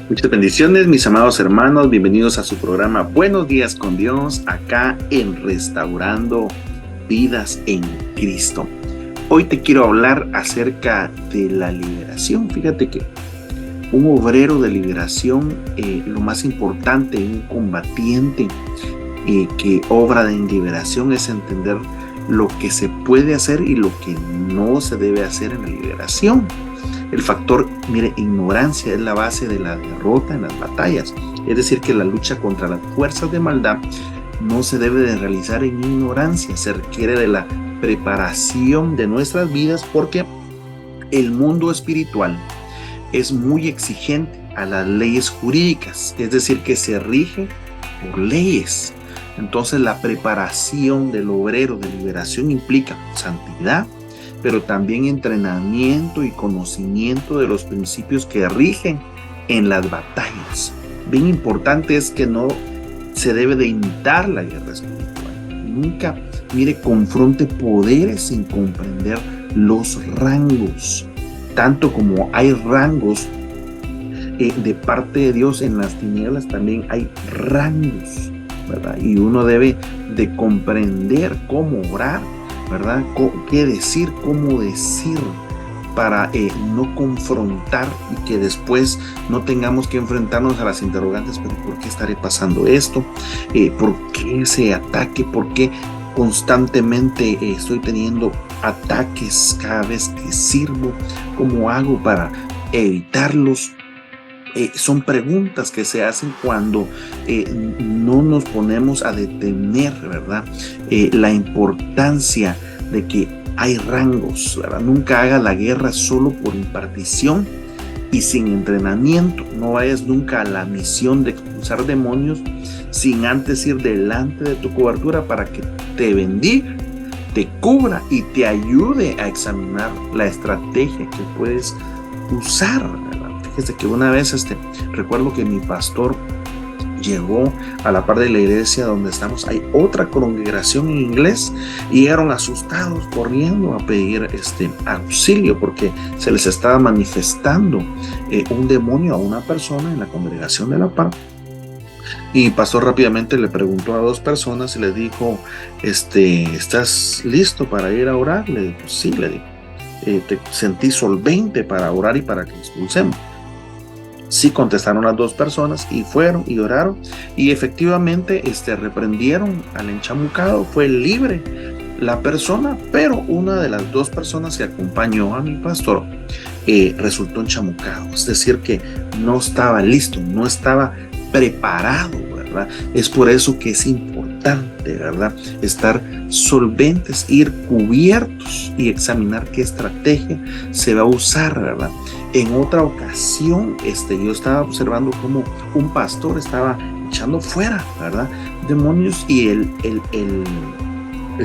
Muchas bendiciones, mis amados hermanos. Bienvenidos a su programa Buenos Días con Dios, acá en Restaurando Vidas en Cristo. Hoy te quiero hablar acerca de la liberación. Fíjate que un obrero de liberación, lo más importante, un combatiente que obra en liberación, es entender lo que se puede hacer y lo que no se debe hacer en la liberación. El factor, ignorancia es la base de la derrota en las batallas. Es decir, que la lucha contra las fuerzas de maldad no se debe de realizar en ignorancia. Se requiere de la preparación de nuestras vidas porque el mundo espiritual es muy exigente a las leyes jurídicas. Es decir, que se rige por leyes. Entonces, la preparación del obrero de liberación implica santidad, pero también entrenamiento y conocimiento de los principios que rigen en las batallas. Bien importante es que no se debe de imitar la guerra espiritual. Nunca, confronte poderes sin comprender los rangos. Tanto como hay rangos de parte de Dios en las tinieblas, también hay rangos, ¿verdad? Y uno debe de comprender cómo orar, ¿verdad? ¿Qué decir? ¿Cómo decir? Para no confrontar y que después no tengamos que enfrentarnos a las interrogantes, pero ¿por qué estaré pasando esto? ¿Por qué ese ataque? ¿Por qué constantemente estoy teniendo ataques cada vez que sirvo? ¿Cómo hago para evitarlos? Son preguntas que se hacen cuando no nos ponemos a detener, ¿verdad? La importancia de que hay rangos, ¿verdad? Nunca haga la guerra solo por impartición y sin entrenamiento. No vayas nunca a la misión de expulsar demonios sin antes ir delante de tu cobertura para que te bendiga, te cubra y te ayude a examinar la estrategia que puedes usar, ¿verdad? Fíjese que una vez recuerdo que mi pastor llegó a la par de la iglesia donde estamos. Hay otra congregación en inglés y llegaron asustados corriendo a pedir auxilio porque se les estaba manifestando un demonio a una persona en la congregación de la par. Y mi pastor rápidamente le preguntó a dos personas y le dijo, ¿estás listo para ir a orar? Le dijo, sí, le dijo. ¿Te sentí solvente para orar y para que expulsemos? Sí, contestaron las dos personas y fueron y oraron y efectivamente reprendieron al enchamucado. Fue libre la persona, pero una de las dos personas que acompañó a mi pastor resultó enchamucado. Es decir, que no estaba listo, no estaba preparado, ¿verdad? Es por eso que es importante, ¿verdad? Estar solventes, ir cubiertos y examinar qué estrategia se va a usar, ¿verdad? En otra ocasión, yo estaba observando cómo un pastor estaba echando fuera, ¿verdad? Demonios, y el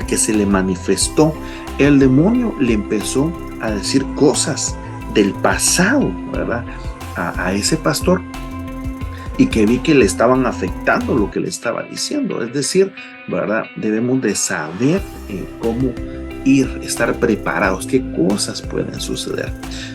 que se le manifestó, el demonio le empezó a decir cosas del pasado, ¿verdad? A ese pastor, y que vi que le estaban afectando lo que le estaba diciendo. Es decir, ¿verdad? Debemos de saber cómo estar preparados, qué cosas pueden suceder,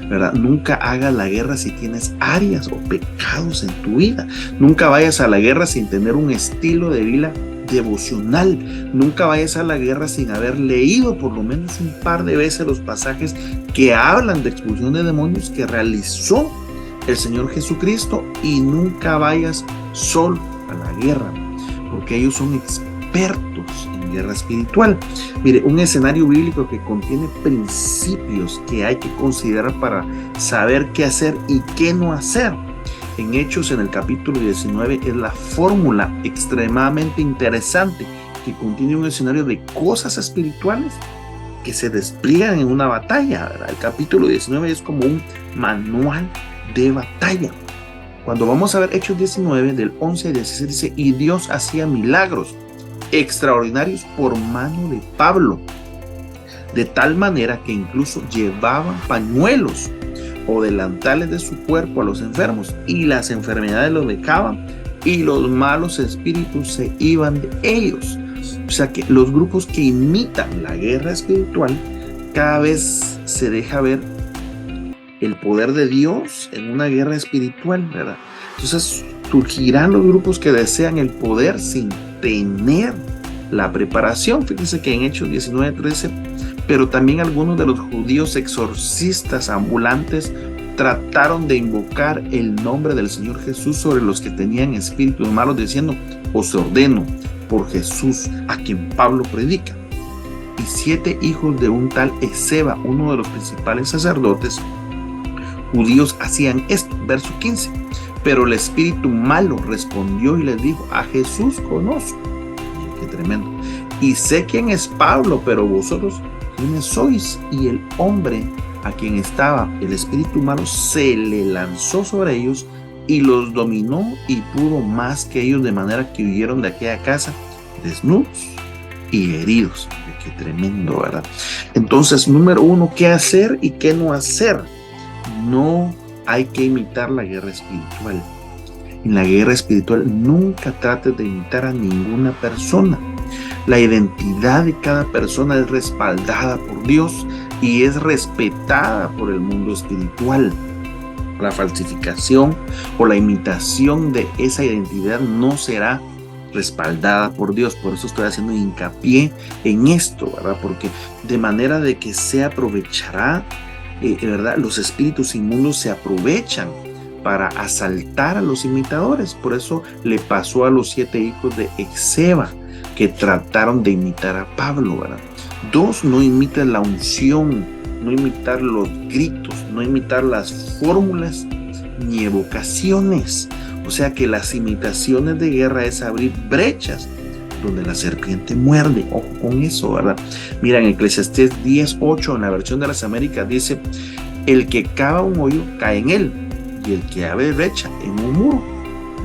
¿verdad? Nunca hagas la guerra si tienes áreas o pecados en tu vida. Nunca vayas a la guerra sin tener un estilo de vida devocional. Nunca vayas a la guerra sin haber leído por lo menos un par de veces los pasajes que hablan de expulsión de demonios que realizó el Señor Jesucristo, y nunca vayas solo a la guerra, porque ellos son expertos en guerra espiritual. Mire, un escenario bíblico que contiene principios que hay que considerar para saber qué hacer y qué no hacer. En Hechos, en el capítulo 19, es la fórmula extremadamente interesante que contiene un escenario de cosas espirituales que se despliegan en una batalla, ¿verdad? El capítulo 19 es como un manual de batalla. Cuando vamos a ver Hechos 19, del 11 al 16, dice: y Dios hacía milagros extraordinarios por mano de Pablo, de tal manera que incluso llevaban pañuelos o delantales de su cuerpo a los enfermos, y las enfermedades los dejaban, y los malos espíritus se iban de ellos. O sea que los grupos que imitan la guerra espiritual, cada vez se deja ver el poder de Dios en una guerra espiritual, ¿verdad? Entonces surgirán los grupos que desean el poder sin tener la preparación. Fíjense que en Hechos 19:13, pero también algunos de los judíos exorcistas ambulantes trataron de invocar el nombre del Señor Jesús sobre los que tenían espíritus malos, diciendo: os ordeno por Jesús, a quien Pablo predica. Y 7 hijos de un tal Esceva, uno de los principales sacerdotes judíos, hacían esto. Verso 15. Pero el espíritu malo respondió y les dijo: a Jesús conozco. Qué tremendo. Y sé quién es Pablo, pero vosotros, ¿quiénes sois? Y el hombre a quien estaba el espíritu malo se le lanzó sobre ellos y los dominó, y pudo más que ellos, de manera que huyeron de aquella casa desnudos y heridos. Qué tremendo, ¿verdad? Entonces, número 1, ¿qué hacer y qué no hacer? No hay que imitar la guerra espiritual. En la guerra espiritual nunca trates de imitar a ninguna persona. La identidad de cada persona es respaldada por Dios y es respetada por el mundo espiritual. La falsificación o la imitación de esa identidad no será respaldada por Dios. Por eso estoy haciendo hincapié en esto, ¿verdad? Porque de manera de que se aprovechará, ¿verdad? Los espíritus inmundos se aprovechan para asaltar a los imitadores. Por eso le pasó a los 7 hijos de Esceva, que trataron de imitar a Pablo, ¿verdad? 2, no imitar la unción, no imitar los gritos, no imitar las fórmulas ni evocaciones. O sea que las imitaciones de guerra es abrir brechas donde la serpiente muerde. Ojo con eso, ¿verdad? Mira, en Eclesiastés 10:8, en la versión de las Américas, dice: el que cava un hoyo cae en él, y el que abre brecha en un muro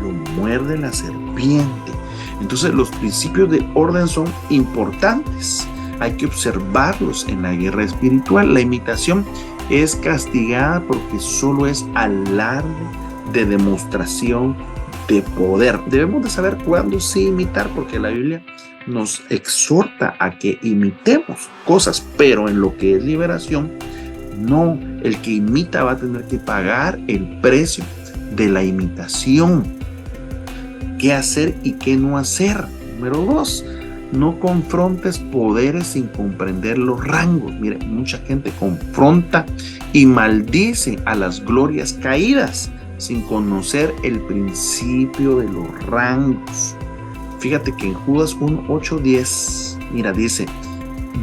lo muerde la serpiente. Entonces los principios de orden son importantes. Hay que observarlos en la guerra espiritual. La imitación es castigada porque solo es alarde de demostración de poder. Debemos de saber cuándo sí imitar, porque la Biblia nos exhorta a que imitemos cosas, pero en lo que es liberación, no. El que imita va a tener que pagar el precio de la imitación. ¿Qué hacer y qué no hacer? Número 2, no confrontes poderes sin comprender los rangos. Mire, mucha gente confronta y maldice a las glorias caídas sin conocer el principio de los rangos. Fíjate que en Judas 1:8-10, mira, dice: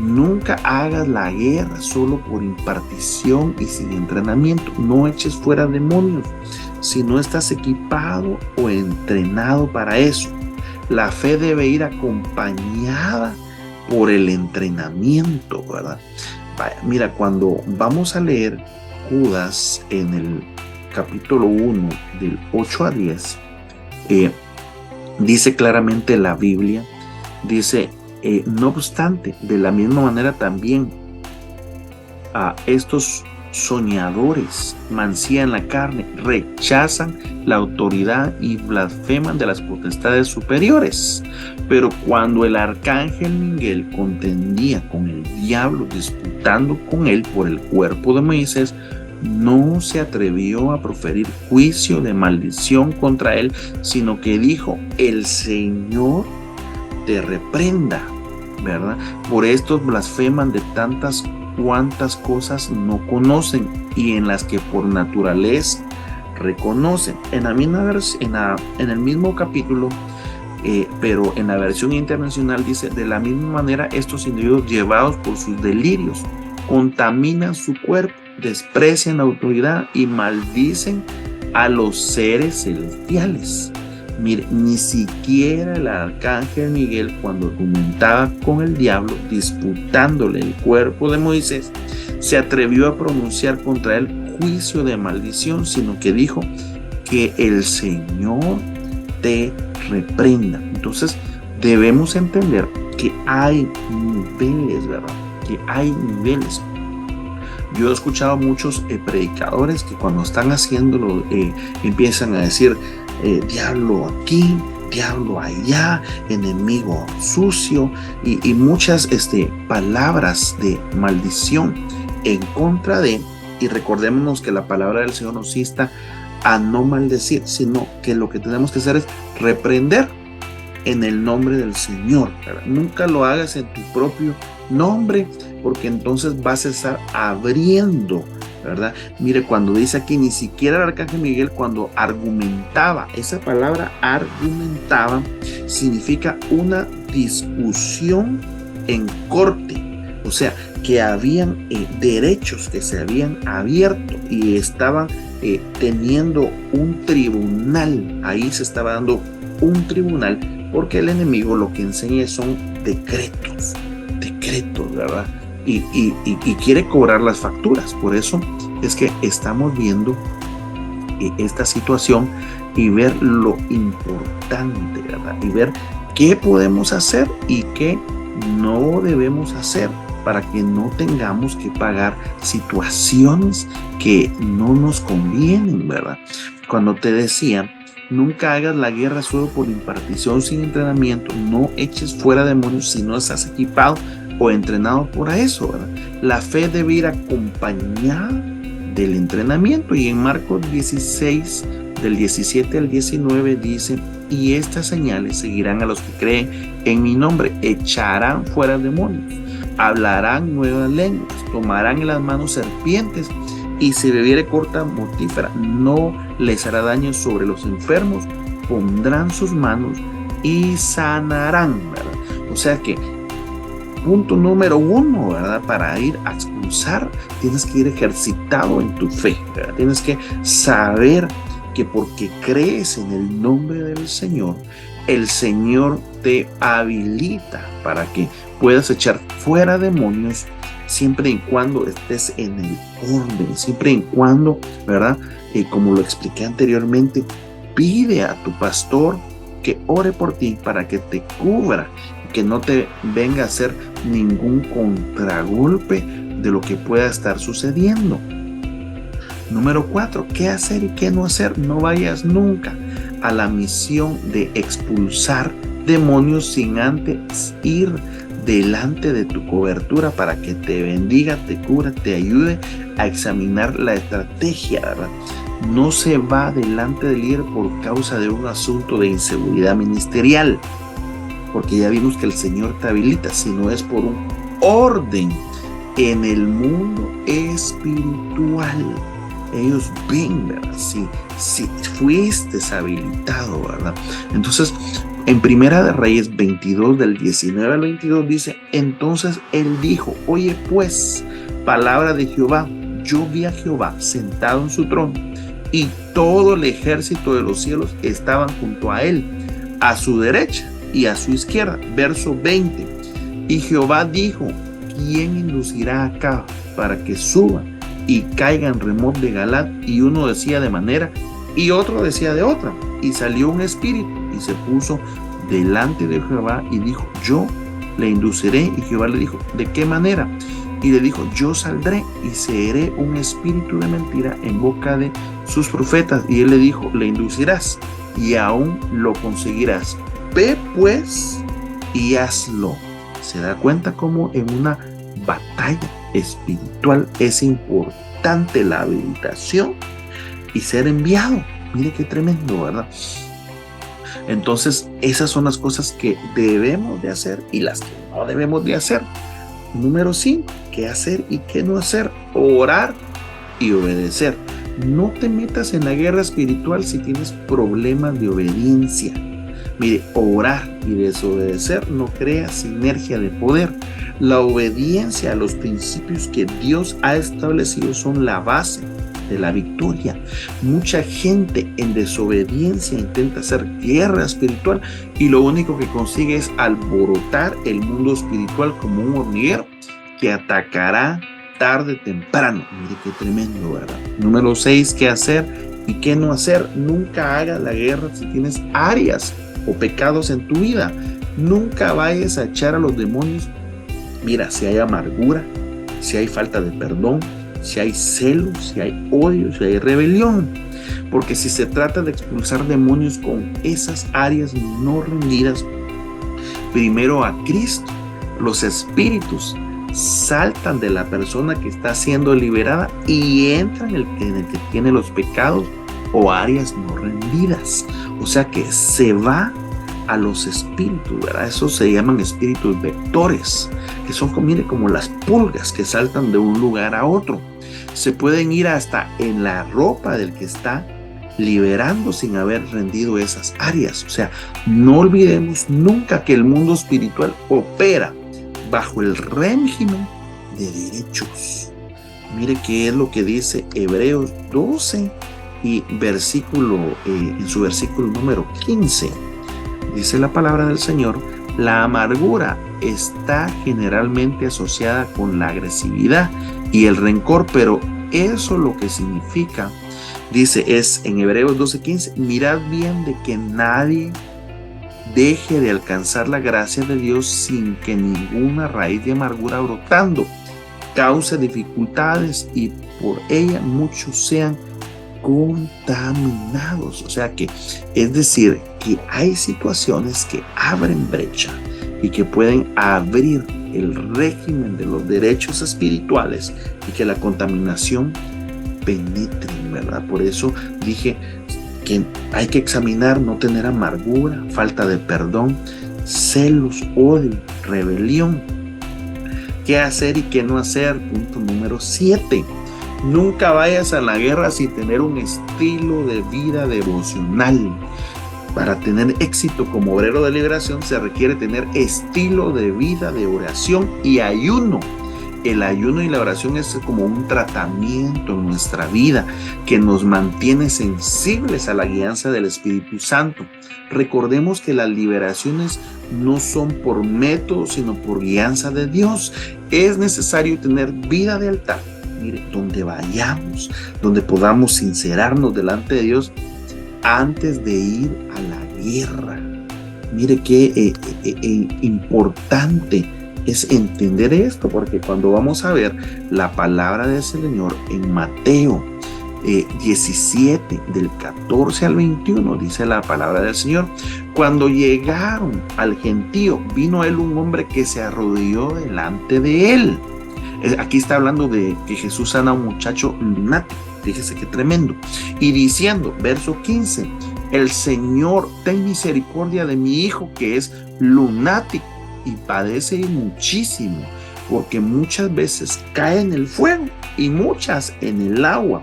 nunca hagas la guerra solo por impartición y sin entrenamiento. No eches fuera demonios si no estás equipado o entrenado para eso. La fe debe ir acompañada por el entrenamiento, ¿verdad? Mira, cuando vamos a leer Judas en el capítulo 1, del 8-10, dice claramente la Biblia, dice: no obstante, de la misma manera también a estos soñadores mancillan la carne, rechazan la autoridad y blasfeman de las potestades superiores. Pero cuando el arcángel Miguel contendía con el diablo, disputando con él por el cuerpo de Moisés, no se atrevió a proferir juicio de maldición contra él, sino que dijo: el Señor te reprenda, ¿verdad? Por estos blasfeman de tantas cuantas cosas no conocen y en las que por naturaleza reconocen. En el mismo capítulo, pero en la versión internacional dice: de la misma manera estos individuos, llevados por sus delirios, contaminan su cuerpo, desprecian la autoridad y maldicen a los seres celestiales. Mire, ni siquiera el arcángel Miguel, cuando argumentaba con el diablo, disputándole el cuerpo de Moisés, se atrevió a pronunciar contra él juicio de maldición, sino que dijo: que el Señor te reprenda. Entonces debemos entender que hay niveles, ¿verdad? Que hay niveles. Yo he escuchado muchos predicadores que cuando están haciéndolo empiezan a decir: diablo aquí, diablo allá, enemigo sucio, y muchas palabras de maldición en contra de. Y recordémonos que la palabra del Señor nos insta a no maldecir, sino que lo que tenemos que hacer es reprender en el nombre del Señor, ¿verdad? Nunca lo hagas en tu propio nombre, porque entonces vas a estar abriendo, ¿verdad? Mire, cuando dice aquí, ni siquiera el arcángel Miguel, cuando argumentaba, esa palabra argumentaba significa una discusión en corte, o sea, que habían derechos que se habían abierto y estaban teniendo un tribunal. Ahí se estaba dando un tribunal, porque el enemigo lo que enseña son decretos, ¿verdad? Y quiere cobrar las facturas. Por eso es que estamos viendo esta situación y ver lo importante, ¿verdad? Y ver qué podemos hacer y qué no debemos hacer para que no tengamos que pagar situaciones que no nos convienen, ¿verdad? Cuando te decía, nunca hagas la guerra solo por impartición sin entrenamiento, no eches fuera demonios si no estás equipado o entrenado para eso, ¿verdad? La fe debe ir acompañada del entrenamiento, y en Marcos 16, del 17 al 19 dice: y estas señales seguirán a los que creen en mi nombre, echarán fuera demonios, hablarán nuevas lenguas, tomarán en las manos serpientes, y si bebiere corta mortífera no les hará daño, sobre los enfermos pondrán sus manos y sanarán, ¿verdad? O sea que punto número 1, ¿verdad? Para ir a expulsar, tienes que ir ejercitado en tu fe, ¿verdad? Tienes que saber que porque crees en el nombre del Señor, el Señor te habilita para que puedas echar fuera demonios, siempre y cuando estés en el orden, siempre y cuando, ¿verdad? Como lo expliqué anteriormente, pide a tu pastor que ore por ti para que te cubra, que no te venga a hacer ningún contragolpe de lo que pueda estar sucediendo. Número 4, ¿qué hacer y qué no hacer? No vayas nunca a la misión de expulsar demonios sin antes ir delante de tu cobertura para que te bendiga, te cubra, te ayude a examinar la estrategia, ¿verdad? No se va delante del líder por causa de un asunto de inseguridad ministerial, porque ya vimos que el Señor te habilita, sino es por un orden en el mundo espiritual. Ellos ven, ¿verdad? Si fuiste habilitado, ¿verdad? Entonces, en Primera de Reyes 22, del 19 al 22, dice: entonces él dijo, oye pues, palabra de Jehová, yo vi a Jehová sentado en su trono, y todo el ejército de los cielos estaban junto a él, a su derecha y a su izquierda. Verso 20, y Jehová dijo, ¿quién inducirá acá para que suba y caiga en Remot de Galad? Y uno decía de manera y otro decía de otra, y salió un espíritu y se puso delante de Jehová y dijo, yo le induciré. Y Jehová le dijo, ¿de qué manera? Y le dijo, yo saldré y seré un espíritu de mentira en boca de sus profetas. Y él le dijo, le inducirás y aún lo conseguirás. Ve pues y hazlo. Se da cuenta cómo en una batalla espiritual es importante la habilitación y ser enviado. Mire qué tremendo, ¿verdad? Entonces, esas son las cosas que debemos de hacer y las que no debemos de hacer. Número 5, ¿qué hacer y qué no hacer? Orar y obedecer. No te metas en la guerra espiritual si tienes problemas de obediencia. Mire, orar y desobedecer no crea sinergia de poder. La obediencia a los principios que Dios ha establecido son la base de la victoria. Mucha gente en desobediencia intenta hacer guerra espiritual y lo único que consigue es alborotar el mundo espiritual como un hormiguero que atacará tarde o temprano. Mire qué tremendo, ¿verdad? Número 6, ¿qué hacer y qué no hacer? Nunca hagas la guerra si tienes áreas o pecados en tu vida. Nunca vayas a echar a los demonios. Mira, si hay amargura, si hay falta de perdón, si hay celos, si hay odio, si hay rebelión. Porque si se trata de expulsar demonios con esas áreas no rendidas primero a Cristo, los espíritus saltan de la persona que está siendo liberada y entran en el que tiene los pecados o áreas no rendidas. O sea que se va a los espíritus, ¿verdad? Esos se llaman espíritus vectores, que son como las pulgas que saltan de un lugar a otro. Se pueden ir hasta en la ropa del que está liberando sin haber rendido esas áreas. O sea, no olvidemos nunca que el mundo espiritual opera bajo el régimen de derechos. Mire qué es lo que dice Hebreos 12 y en su versículo número 15. Dice la palabra del Señor: la amargura está generalmente asociada con la agresividad y el rencor, pero eso lo que significa, dice, es en Hebreos 12:15, mirad bien de que nadie deje de alcanzar la gracia de Dios sin que ninguna raíz de amargura brotando cause dificultades y por ella muchos sean contaminados. O sea que, es decir, que hay situaciones que abren brecha y que pueden abrir el régimen de los derechos espirituales y que la contaminación penetre, ¿verdad? Por eso dije que hay que examinar, no tener amargura, falta de perdón, celos, odio, rebelión. ¿Qué hacer y qué no hacer? Punto número 7. Nunca vayas a la guerra sin tener un estilo de vida devocional. Para tener éxito como obrero de liberación se requiere tener estilo de vida de oración y ayuno. El ayuno y la oración es como un tratamiento en nuestra vida que nos mantiene sensibles a la guianza del Espíritu Santo. Recordemos que las liberaciones no son por método, sino por guianza de Dios. Es necesario tener vida de altar. Mire, donde vayamos, donde podamos sincerarnos delante de Dios antes de ir a la guerra. Mire qué importante es entender esto, porque cuando vamos a ver la palabra del Señor en Mateo 17, del 14 al 21, dice la palabra del Señor: cuando llegaron al gentío, vino a él un hombre que se arrodilló delante de él. Aquí está hablando de que Jesús sana a un muchacho lunático. Fíjese qué tremendo. Y diciendo, verso 15, el Señor, ten misericordia de mi hijo que es lunático y padece muchísimo, porque muchas veces cae en el fuego y muchas en el agua.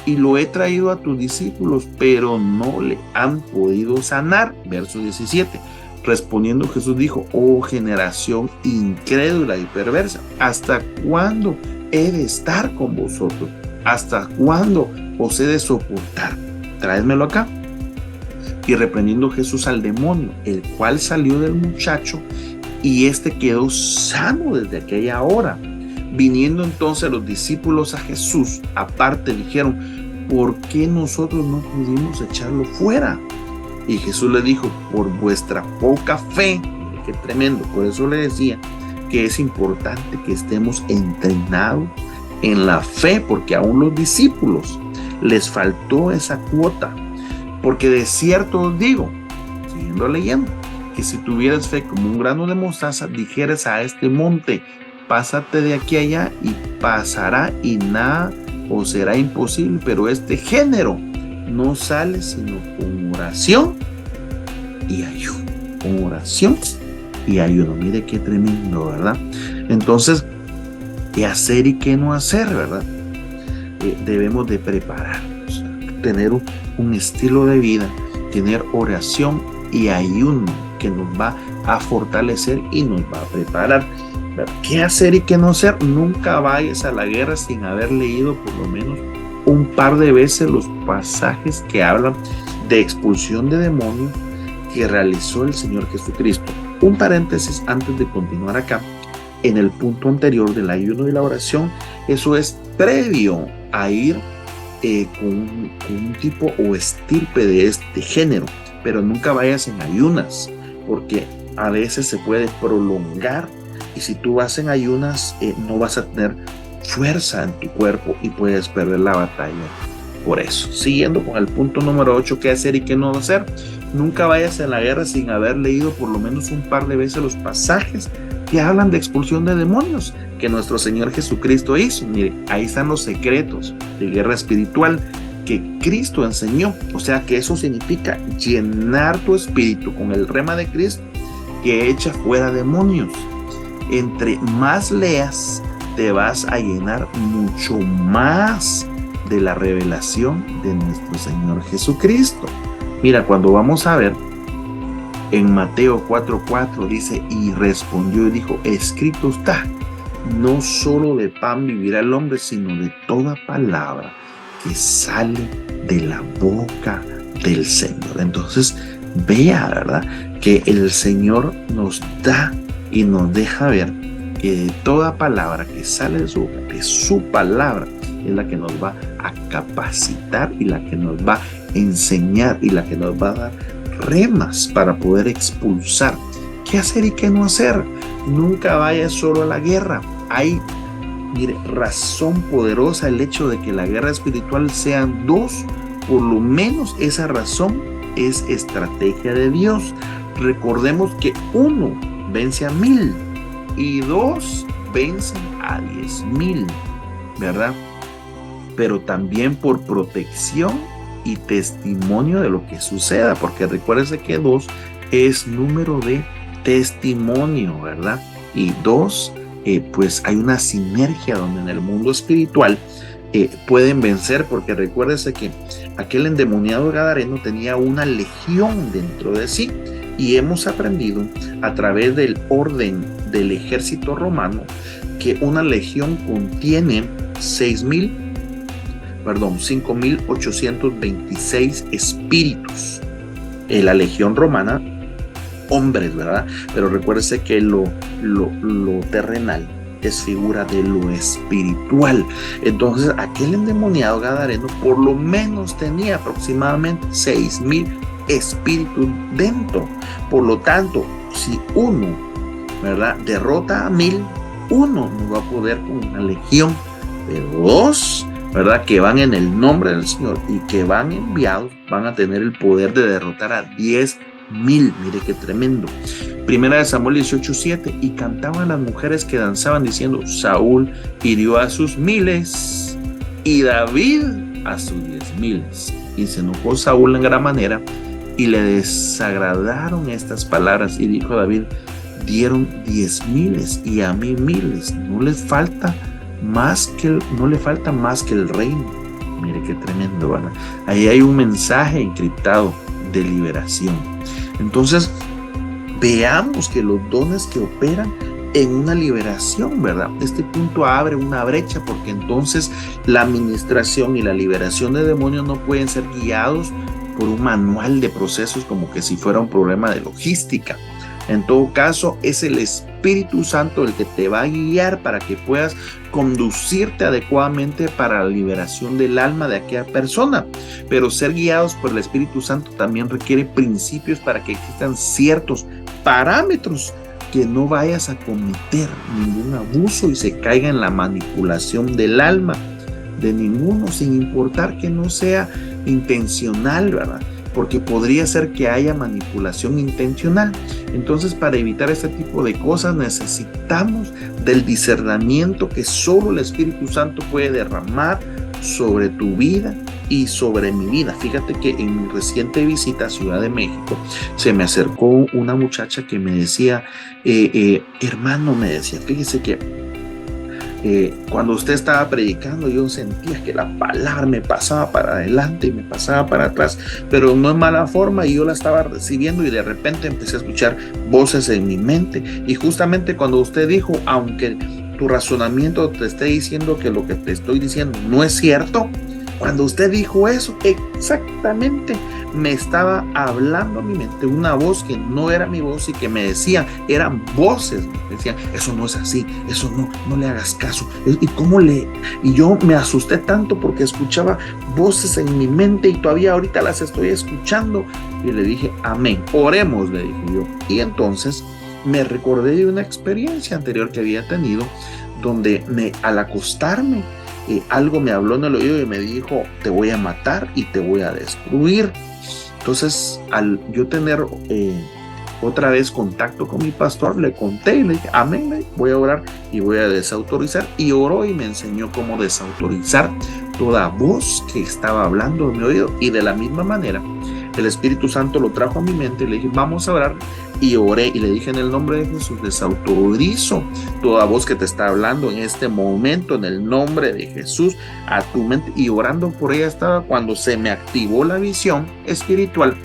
Y lo he traído a tus discípulos, pero no le han podido sanar. Verso 17. Respondiendo Jesús dijo: oh generación incrédula y perversa, ¿hasta cuándo he de estar con vosotros? ¿Hasta cuándo os he de soportar? Tráemelo acá. Y reprendiendo Jesús al demonio, el cual salió del muchacho, y éste quedó sano desde aquella hora. Viniendo entonces los discípulos a Jesús, aparte dijeron: ¿por qué nosotros no pudimos echarlo fuera? Y Jesús le dijo: por vuestra poca fe. Mire qué tremendo. Por eso le decía que es importante que estemos entrenados en la fe, porque aún los discípulos les faltó esa cuota. Porque de cierto os digo, siguiendo leyendo, que si tuvieras fe como un grano de mostaza, dijeras a este monte: pásate de aquí a allá, y pasará, y nada os será imposible. Pero este género no sale sino con oración y ayuno. Con oración y ayuno. Mire qué tremendo, ¿verdad? Entonces, ¿qué hacer y qué no hacer, verdad? Debemos de prepararnos, tener un estilo de vida, tener oración y ayuno que nos va a fortalecer y nos va a preparar. ¿Qué hacer y qué no hacer? Nunca vayas a la guerra sin haber leído por lo menos un par de veces los pasajes que hablan de expulsión de demonios que realizó el Señor Jesucristo. Un paréntesis antes de continuar acá. En el punto anterior del ayuno y la oración, eso es previo a ir con un tipo o estirpe de este género, pero nunca vayas en ayunas, porque a veces se puede prolongar, y si tú vas en ayunas no vas a tener fuerza en tu cuerpo y puedes perder la batalla. Por eso, siguiendo con el punto número 8, ¿qué hacer y qué no hacer? Nunca vayas a la guerra sin haber leído por lo menos un par de veces los pasajes que hablan de expulsión de demonios que nuestro Señor Jesucristo hizo. Mire, ahí están los secretos de guerra espiritual. que Cristo enseñó. O sea que eso significa llenar tu espíritu con el rema de Cristo que echa fuera demonios. Entre más leas, te vas a llenar mucho más de la revelación de nuestro Señor Jesucristo. Mira, cuando vamos a ver en Mateo 4:4 dice, y respondió y dijo, escrito está, no solo de pan vivirá el hombre, sino de toda palabra que sale de la boca del Señor. Entonces, vea, ¿verdad?, que el Señor nos da y nos deja ver que de toda palabra que sale de su boca, que su palabra es la que nos va a capacitar y la que nos va a enseñar y la que nos va a dar remas para poder expulsar qué hacer y qué no hacer. Nunca vayas solo a la guerra. Hay, mire, razón poderosa el hecho de que la guerra espiritual sean dos. Por lo menos esa razón es estrategia de Dios. Recordemos que 1 vence a 1000 y 2 vencen a 10,000, ¿verdad? Pero también por protección y testimonio de lo que suceda, porque recuérdese que 2 es número de testimonio, ¿verdad? Y 2, pues hay una sinergia donde en el mundo espiritual pueden vencer, porque recuérdese que aquel endemoniado gadareno tenía una legión dentro de sí, y hemos aprendido a través del orden del ejército romano que una legión contiene 5,826 espíritus. La legión romana, hombres, ¿verdad? Pero recuérdese que lo terrenal es figura de lo espiritual. Entonces, aquel endemoniado gadareno por lo menos tenía aproximadamente 6,000 espíritus dentro. Por lo tanto, si uno, ¿verdad?, derrota a 1000, uno no va a poder con una legión, pero 2, ¿verdad?, que van en el nombre del Señor y que van enviados, van a tener el poder de derrotar a 10,000. Mire qué tremendo. Primera de Samuel 18:7, y cantaban las mujeres que danzaban diciendo, Saúl hirió a sus 1000 y David a sus 10,000. Y se enojó Saúl en gran manera y le desagradaron estas palabras, y dijo David, dieron 10,000 y a mí 1000, no le falta más que el reino. Mire qué tremendo, ¿verdad? Ahí hay un mensaje encriptado de liberación. Entonces, veamos que los dones que operan en una liberación, ¿verdad? Este punto abre una brecha, porque entonces la administración y la liberación de demonios no pueden ser guiados por un manual de procesos como que si fuera un problema de logística. En todo caso, es el Espíritu Santo el que te va a guiar para que puedas conducirte adecuadamente para la liberación del alma de aquella persona. Pero ser guiados por el Espíritu Santo también requiere principios para que existan ciertos parámetros, que no vayas a cometer ningún abuso y se caiga en la manipulación del alma de ninguno, sin importar que no sea intencional, ¿verdad? Porque podría ser que haya manipulación intencional. Entonces, para evitar este tipo de cosas necesitamos del discernimiento que solo el Espíritu Santo puede derramar sobre tu vida y sobre mi vida. Fíjate que en mi reciente visita a Ciudad de México se me acercó una muchacha que me decía, hermano, me decía, fíjese que cuando usted estaba predicando yo sentía que la palabra me pasaba para adelante y me pasaba para atrás, pero no en mala forma, y yo la estaba recibiendo y de repente empecé a escuchar voces en mi mente. Y justamente cuando usted dijo, aunque tu razonamiento te esté diciendo que lo que te estoy diciendo no es cierto, cuando usted dijo eso, exactamente me estaba hablando a mi mente una voz que no era mi voz y que me decían, eran voces, me decían, eso no es así, eso no le hagas caso. Y yo me asusté tanto porque escuchaba voces en mi mente y todavía ahorita las estoy escuchando. Y le dije, amén, oremos, le dije yo. Y entonces me recordé de una experiencia anterior que había tenido, donde al acostarme, algo me habló en el oído y me dijo, te voy a matar y te voy a destruir. Entonces, al yo tener otra vez contacto con mi pastor, le conté y le dije, amén, voy a orar y voy a desautorizar. Y oró y me enseñó cómo desautorizar toda voz que estaba hablando en mi oído. Y de la misma manera, el Espíritu Santo lo trajo a mi mente y le dije, vamos a orar. Y oré y le dije, en el nombre de Jesús, desautorizo toda voz que te está hablando en este momento, en el nombre de Jesús, a tu mente. Y orando por ella estaba cuando se me activó la visión espiritual.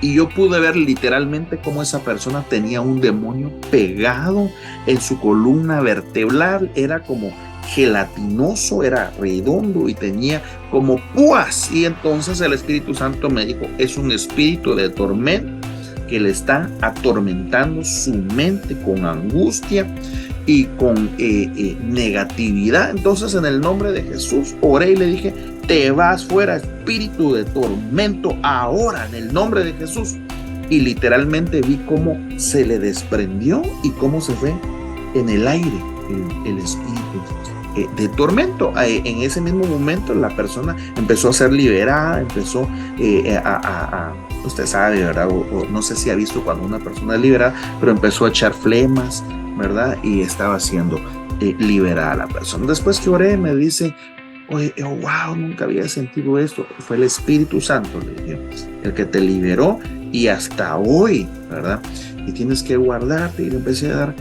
Y yo pude ver literalmente cómo esa persona tenía un demonio pegado en su columna vertebral. Era como gelatinoso, era redondo y tenía como púas. Y entonces el Espíritu Santo me dijo, es un espíritu de tormento que le está atormentando su mente con angustia y con negatividad. Entonces, en el nombre de Jesús, oré y le dije, te vas fuera, espíritu de tormento, ahora, en el nombre de Jesús. Y literalmente vi cómo se le desprendió y cómo se fue en el aire el espíritu de tormento. En ese mismo momento la persona empezó a ser liberada, empezó usted sabe, ¿verdad? O no sé si ha visto cuando una persona es liberada, pero empezó a echar flemas, ¿verdad? Y estaba siendo liberada la persona. Después que oré, me dice, oye, wow, nunca había sentido esto. Fue el Espíritu Santo, le dije, el que te liberó y hasta hoy, ¿verdad? Y tienes que guardarte. Y le empecé a dar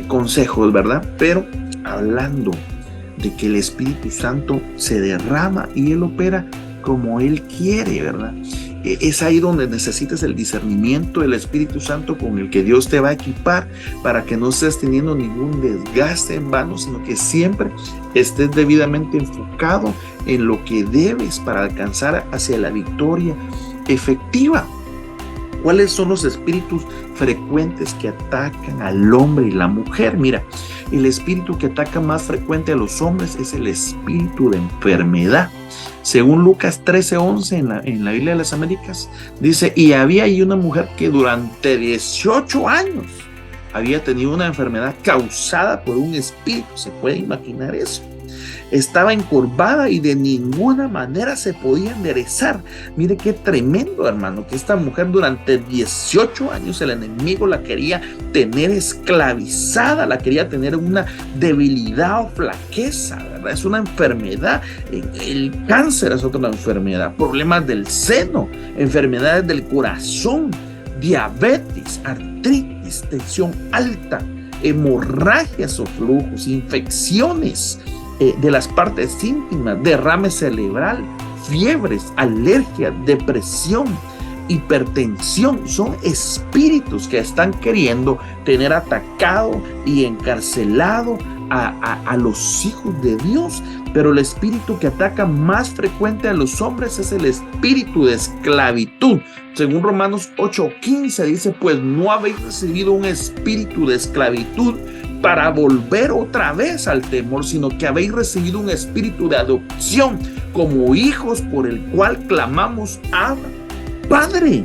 consejos, ¿verdad? Pero hablando de que el Espíritu Santo se derrama y Él opera como Él quiere, ¿verdad? Es ahí donde necesitas el discernimiento del Espíritu Santo con el que Dios te va a equipar para que no estés teniendo ningún desgaste en vano, sino que siempre estés debidamente enfocado en lo que debes para alcanzar hacia la victoria efectiva. ¿Cuáles son los espíritus frecuentes que atacan al hombre y la mujer? Mira, el espíritu que ataca más frecuente a los hombres es el espíritu de enfermedad. Según Lucas 13:11 en la Biblia de las Américas, dice, y había ahí una mujer que durante 18 años había tenido una enfermedad causada por un espíritu. ¿Se puede imaginar eso? Estaba encorvada y de ninguna manera se podía enderezar. Mire qué tremendo, hermano, que esta mujer durante 18 años el enemigo la quería tener esclavizada, la quería tener una debilidad o flaqueza, ¿verdad? Es una enfermedad. El cáncer es otra enfermedad, problemas del seno, enfermedades del corazón, diabetes, artritis, tensión alta, hemorragias o flujos, infecciones de las partes íntimas, derrame cerebral, fiebres, alergia, depresión, hipertensión. Son espíritus que están queriendo tener atacado y encarcelado a los hijos de Dios. Pero el espíritu que ataca más frecuente a los hombres es el espíritu de esclavitud. Según Romanos 8:15 dice, pues no habéis recibido un espíritu de esclavitud para volver otra vez al temor, sino que habéis recibido un espíritu de adopción como hijos, por el cual clamamos, Abba, Padre.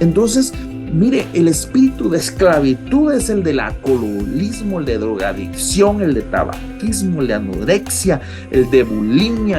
Entonces, mire, el espíritu de esclavitud es el del alcoholismo, el de drogadicción, el de tabaquismo, el de anorexia, el de bulimia,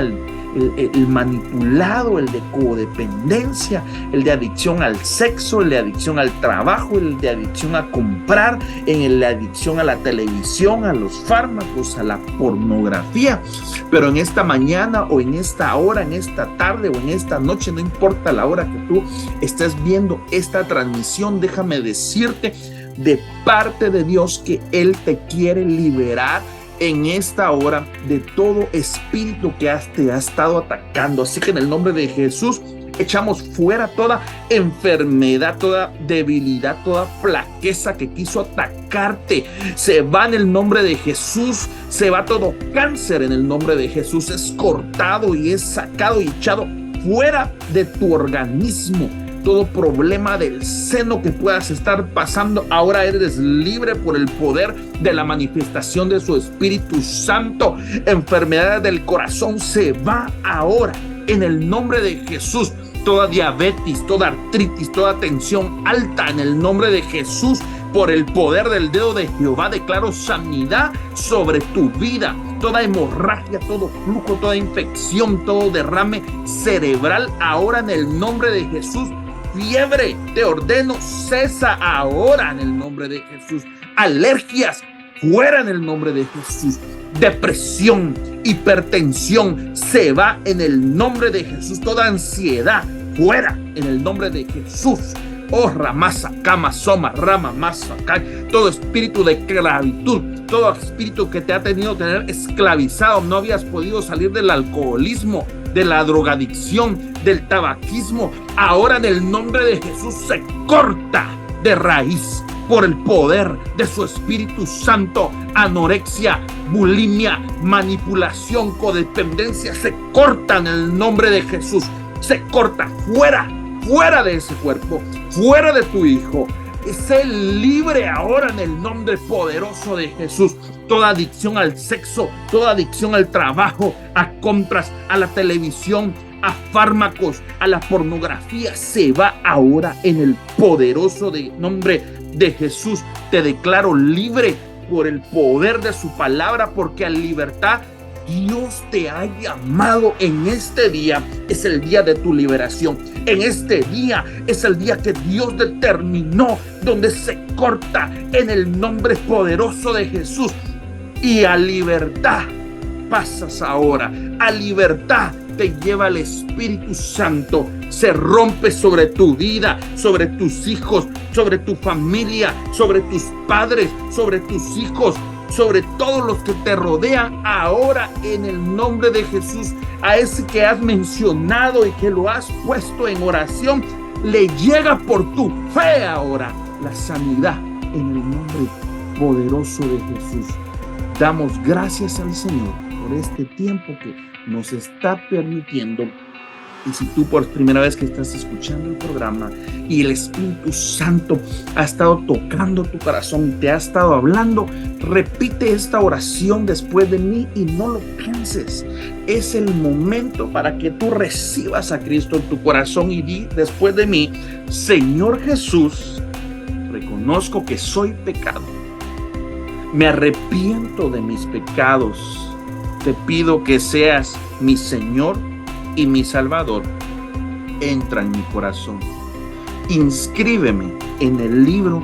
el manipulado, el de codependencia, el de adicción al sexo, el de adicción al trabajo, el de adicción a comprar, el de adicción a la televisión, a los fármacos, a la pornografía. Pero en esta mañana o en esta hora, en esta tarde o en esta noche, no importa la hora que tú estés viendo esta transmisión, déjame decirte de parte de Dios que Él te quiere liberar en esta hora de todo espíritu que te ha estado atacando. Así que en el nombre de Jesús echamos fuera toda enfermedad, toda debilidad, toda flaqueza que quiso atacarte. Se va en el nombre de Jesús. Se va todo cáncer en el nombre de Jesús. Es cortado y es sacado y echado fuera de tu organismo. Todo problema del seno que puedas estar pasando, ahora eres libre por el poder de la manifestación de su Espíritu Santo. Enfermedades del corazón se va ahora en el nombre de Jesús. Toda diabetes, toda artritis, toda tensión alta en el nombre de Jesús. Por el poder del dedo de Jehová declaro sanidad sobre tu vida. Toda hemorragia, todo flujo, toda infección, todo derrame cerebral ahora en el nombre de Jesús. Fiebre, te ordeno, cesa ahora en el nombre de Jesús. Alergias, fuera en el nombre de Jesús. depresión, hipertensión, se va en el nombre de Jesús. Toda ansiedad, fuera en el nombre de Jesús. Oh, ramasa, cama, soma, rama, masa, todo espíritu de esclavitud, todo espíritu que te ha tenido que tener esclavizado, no habías podido salir del alcoholismo, de la drogadicción, del tabaquismo, ahora en el nombre de Jesús se corta de raíz por el poder de su Espíritu Santo. Anorexia, bulimia, manipulación, codependencia, se corta en el nombre de Jesús. Se corta, fuera de ese cuerpo, fuera de tu hijo. Sé libre ahora en el nombre poderoso de Jesús. Toda adicción al sexo, toda adicción al trabajo, a compras, a la televisión, a fármacos, a la pornografía, se va ahora en el poderoso nombre de Jesús. Te declaro libre por el poder de su palabra, porque a libertad Dios te ha llamado. En este día es el día de tu liberación. En este día es el día que Dios determinó, donde se corta en el nombre poderoso de Jesús. Y a libertad pasas ahora. A libertad te lleva el Espíritu Santo. Se rompe sobre tu vida, sobre tus hijos, sobre tu familia, sobre tus padres, sobre tus hijos, sobre todos los que te rodean ahora en el nombre de Jesús. A ese que has mencionado y que lo has puesto en oración, le llega por tu fe ahora la sanidad en el nombre poderoso de Jesús. Damos gracias al Señor por este tiempo que nos está permitiendo. Y si tú por primera vez que estás escuchando el programa y el Espíritu Santo ha estado tocando tu corazón, te ha estado hablando, repite esta oración después de mí y no lo pienses. Es el momento para que tú recibas a Cristo en tu corazón y di después de mí: Señor Jesús, reconozco que soy pecado. Me arrepiento de mis pecados. Te pido que seas mi Señor y mi Salvador. Entra en mi corazón. Inscríbeme en el libro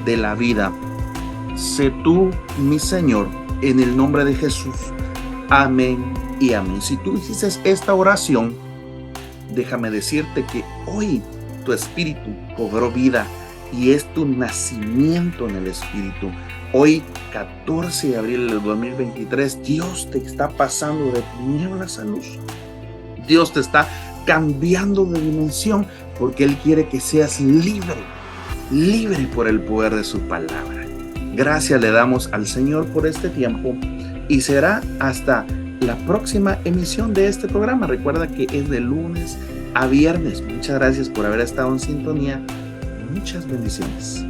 de la vida. Sé tú mi Señor, en el nombre de Jesús. Amén y amén. Si tú hiciste esta oración, déjame decirte que hoy tu espíritu cobró vida y es tu nacimiento en el Espíritu. Hoy, 14 de abril del 2023, Dios te está pasando de tinieblas a luz. Dios te está cambiando de dimensión porque Él quiere que seas libre por el poder de su palabra. Gracias le damos al Señor por este tiempo y será hasta la próxima emisión de este programa. Recuerda que es de lunes a viernes. Muchas gracias por haber estado en sintonía. Muchas bendiciones.